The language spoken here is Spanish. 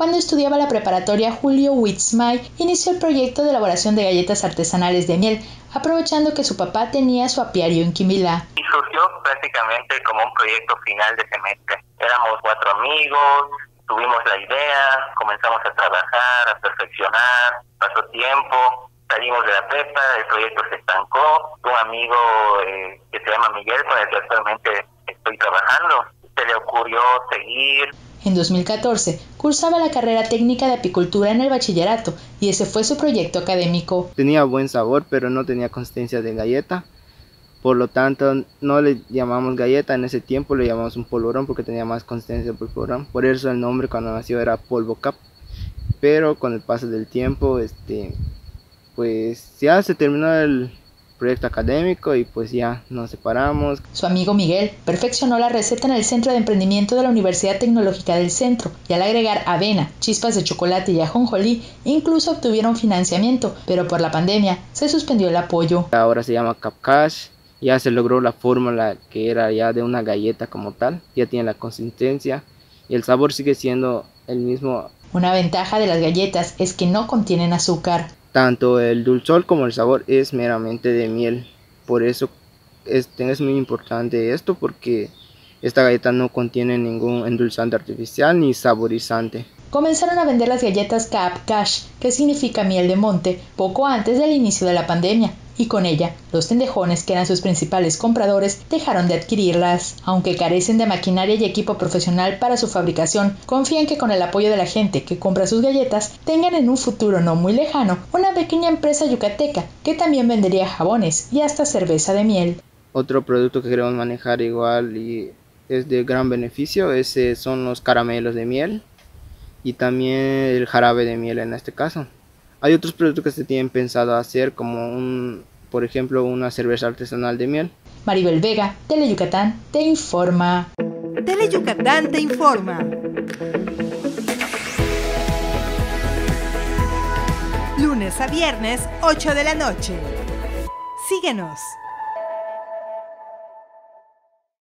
Cuando estudiaba la preparatoria, Julio Witzmay inició el proyecto de elaboración de galletas artesanales de miel, aprovechando que su papá tenía su apiario en Quimbilá. Y surgió prácticamente como un proyecto final de semestre. Éramos 4 amigos, tuvimos la idea, comenzamos a trabajar, a perfeccionar, pasó tiempo, salimos de la prepa, el proyecto se estancó. Un amigo que se llama Miguel, con el que actualmente estoy trabajando, se le ocurrió seguir. En 2014, cursaba la carrera técnica de apicultura en el bachillerato y ese fue su proyecto académico. Tenía buen sabor, pero no tenía consistencia de galleta. Por lo tanto, no le llamamos galleta, en ese tiempo le llamamos un polvorón porque tenía más consistencia del polvorón. Por eso el nombre cuando nació era Polvo Cap. Pero con el paso del tiempo, pues ya se terminó el proyecto académico y pues ya nos separamos. Su amigo Miguel perfeccionó la receta en el Centro de Emprendimiento de la Universidad Tecnológica del Centro y al agregar avena, chispas de chocolate y ajonjolí, incluso obtuvieron financiamiento, pero por la pandemia se suspendió el apoyo. Ahora se llama Capcash, ya se logró la fórmula que era ya de una galleta como tal, ya tiene la consistencia y el sabor sigue siendo el mismo. Una ventaja de las galletas es que no contienen azúcar. Tanto el dulzor como el sabor es meramente de miel, por eso es muy importante esto porque esta galleta no contiene ningún endulzante artificial ni saborizante. Comenzaron a vender las galletas Capcash, que significa miel de monte, poco antes del inicio de la pandemia, y con ella, los tendejones, que eran sus principales compradores, dejaron de adquirirlas. Aunque carecen de maquinaria y equipo profesional para su fabricación, confían que con el apoyo de la gente que compra sus galletas, tengan en un futuro no muy lejano una pequeña empresa yucateca que también vendería jabones y hasta cerveza de miel. Otro producto que queremos manejar igual y es de gran beneficio son los caramelos de miel y también el jarabe de miel en este caso. Hay otros productos que se tienen pensado hacer como por ejemplo una cerveza artesanal de miel. Maribel Vega, Teleyucatán, te informa. Teleyucatán te informa. Lunes a viernes, 8 de la noche. Síguenos.